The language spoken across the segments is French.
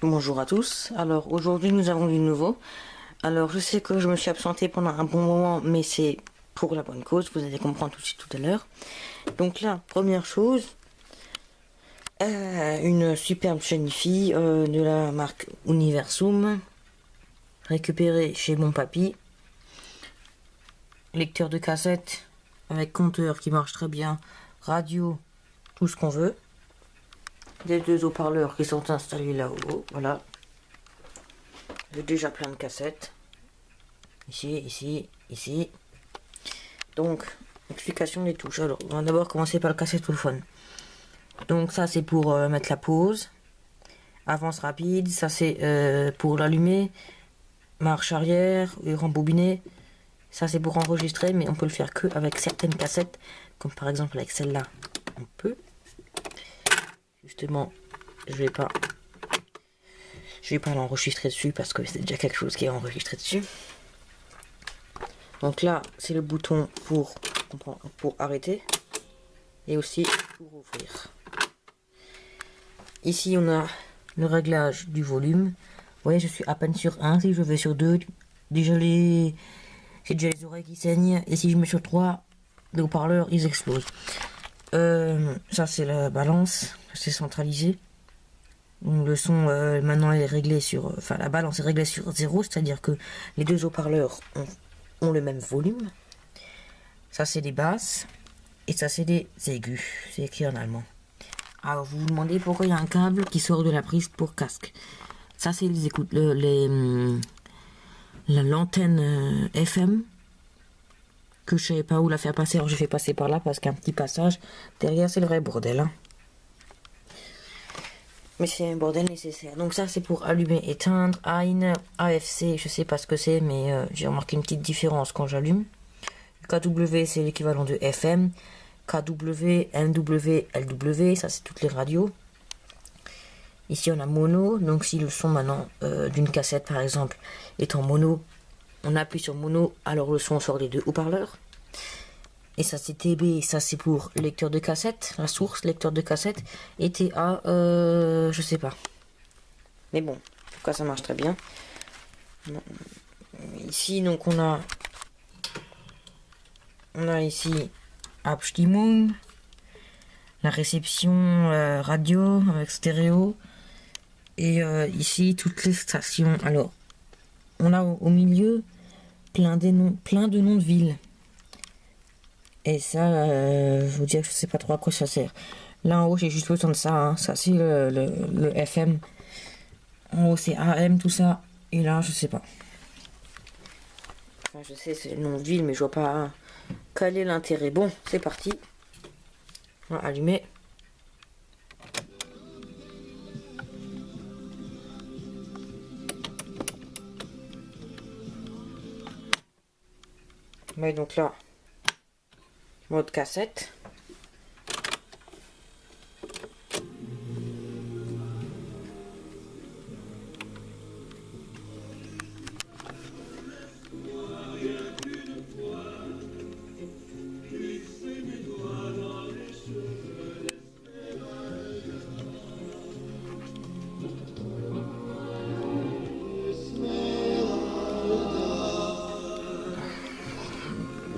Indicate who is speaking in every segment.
Speaker 1: Bonjour à tous. Alors aujourd'hui nous avons du nouveau. Alors je sais que je me suis absenté pendant un bon moment, mais c'est pour la bonne cause, vous allez comprendre tout de suite tout à l'heure. Donc là, première chose, une superbe chaîne IFI de la marque Universum, récupérée chez mon papy. Lecteur de cassette avec compteur qui marche très bien, radio, tout ce qu'on veut. Des deux haut-parleurs qui sont installés là-haut, voilà. J'ai déjà plein de cassettes. Ici. Donc, explication des touches. Alors, on va d'abord commencer par le cassettophone. Donc ça, c'est pour mettre la pause. Avance rapide, ça c'est pour l'allumer. Marche arrière et rembobiner. Ça c'est pour enregistrer, mais on peut le faire que avec certaines cassettes, comme par exemple avec celle-là. On peut. Justement, je vais pas l'enregistrer dessus parce que c'est déjà quelque chose qui est enregistré dessus. Donc là, c'est le bouton pour arrêter et aussi pour ouvrir. Ici, on a le réglage du volume. Vous voyez, je suis à peine sur 1. Si je vais sur 2, j'ai déjà les oreilles qui saignent. Et si je mets sur 3, les haut-parleurs, ils explosent. Ça, c'est la balance. C'est centralisé. Donc, le son, maintenant, est réglé sur... Enfin, la balance est réglée sur 0. C'est-à-dire que les deux haut-parleurs ont le même volume. Ça, c'est des basses. Et ça, c'est des aigus. C'est écrit en allemand. Alors, vous vous demandez pourquoi il y a un câble qui sort de la prise pour casque. Ça, c'est les écoutes, l'antenne FM que je savais pas où la faire passer. Alors, je fais passer par là parce qu'un petit passage derrière, c'est le vrai bordel. Hein. Mais c'est un bordel nécessaire. Donc ça, c'est pour allumer, éteindre. Ein, AFC, je sais pas ce que c'est, mais j'ai remarqué une petite différence quand j'allume. KW, c'est l'équivalent de FM. KW, MW, LW, ça c'est toutes les radios. Ici on a mono, donc si le son maintenant d'une cassette par exemple est en mono, on appuie sur mono, alors le son sort des deux haut-parleurs. Et ça c'est TB, ça c'est pour lecteur de cassette, la source lecteur de cassette. Et TA, je sais pas. Mais bon, en tout cas ça marche très bien. Ici donc on a ici Abstimmung, la réception radio avec stéréo, et ici toutes les stations. Alors, on a au milieu plein de noms de villes. Et ça, je vous dis que je sais pas trop à quoi ça sert. Là en haut, j'ai juste besoin de ça. Hein. Ça, c'est le FM. En haut, c'est AM, tout ça. Et là, je sais pas. Enfin, je sais, c'est le nom de ville, mais je vois pas quel est l'intérêt. Bon, c'est parti. On va allumer. Mais donc là, mode cassette.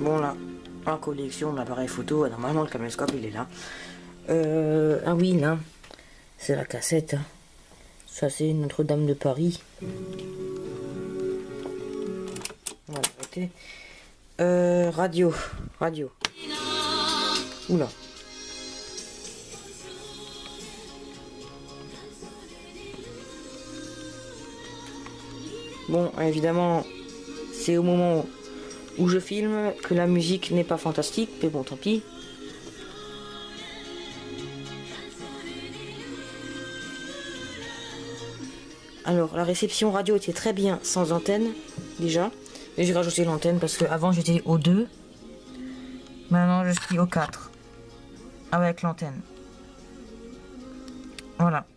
Speaker 1: Bon là, en collection d'appareils photo, normalement le caméscope il est là. Ah oui là, c'est la cassette. Hein. Ça c'est Notre-Dame de Paris. Voilà, arrêtez. Radio. Oula. Bon, évidemment, c'est au moment où je filme que la musique n'est pas fantastique, mais bon, tant pis. Alors, la réception radio était très bien sans antenne, déjà. Et j'ai rajouté l'antenne parce qu'avant j'étais au 2. Maintenant je suis au 4. Avec l'antenne. Voilà.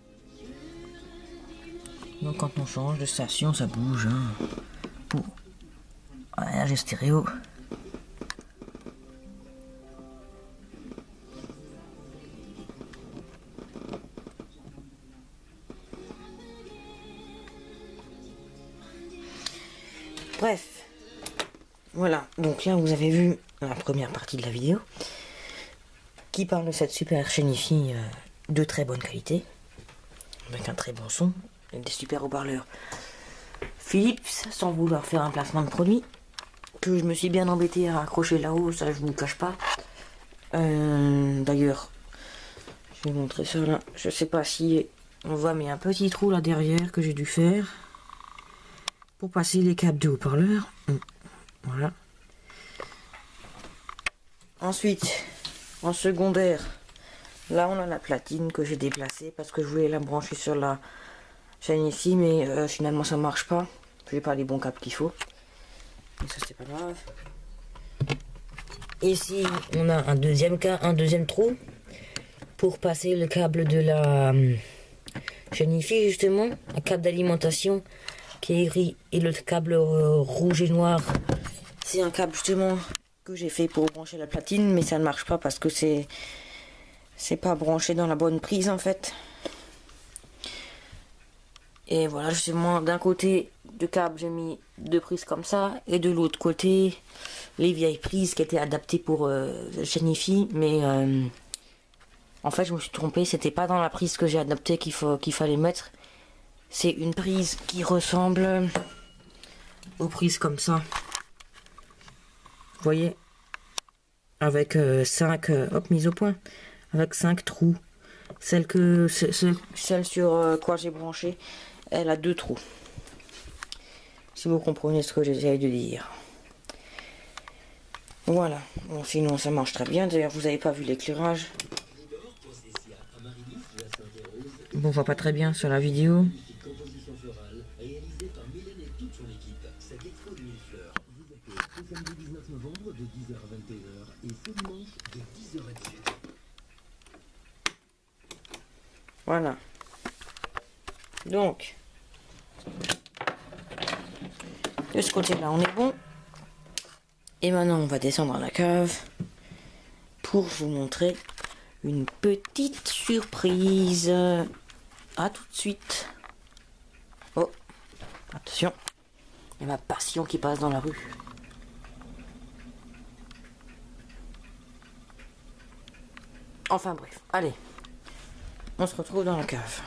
Speaker 1: Donc quand on change de station, ça bouge. Hein. Pour j'ai stéréo. Bref, voilà, donc là vous avez vu la première partie de la vidéo qui parle de cette super chaîne hi-fi de très bonne qualité, avec un très bon son et des super haut-parleurs Philips, sans vouloir faire un placement de produit, que je me suis bien embêté à accrocher là-haut, ça je ne vous cache pas. D'ailleurs, je vais montrer ça là, je sais pas si on voit, mais un petit trou là derrière que j'ai dû faire pour passer les câbles de haut-parleur. Voilà. Ensuite, en secondaire, là on a la platine que j'ai déplacée parce que je voulais la brancher sur la chaîne ici, mais finalement ça marche pas. Je n'ai pas les bons câbles qu'il faut. Mais ça c'est pas grave. Ici on a un deuxième trou pour passer le câble de la chaîne hi-fi, justement, un câble d'alimentation qui est gris, et le câble rouge et noir, c'est un câble justement que j'ai fait pour brancher la platine, mais ça ne marche pas parce que c'est pas branché dans la bonne prise en fait. Et voilà, justement, d'un côté de câble j'ai mis 2 prises comme ça, et de l'autre côté les vieilles prises qui étaient adaptées pour la chaîne hi-fi, mais en fait je me suis trompé, c'était pas dans la prise que j'ai adaptée qu'il fallait mettre. C'est une prise qui ressemble aux prises comme ça. Vous voyez, avec 5 mise au point, avec 5 trous. Celle sur quoi j'ai branché, elle a 2 trous. Si vous comprenez ce que j'essaie de dire. Voilà. Bon, sinon ça marche très bien. D'ailleurs, vous n'avez pas vu l'éclairage. Bon, on voit pas très bien sur la vidéo. Voilà. Donc, de ce côté-là, on est bon. Et maintenant, on va descendre à la cave pour vous montrer une petite surprise. À tout de suite. Oh, attention. Il y a ma passion qui passe dans la rue. Enfin bref, allez. On se retrouve dans la cave.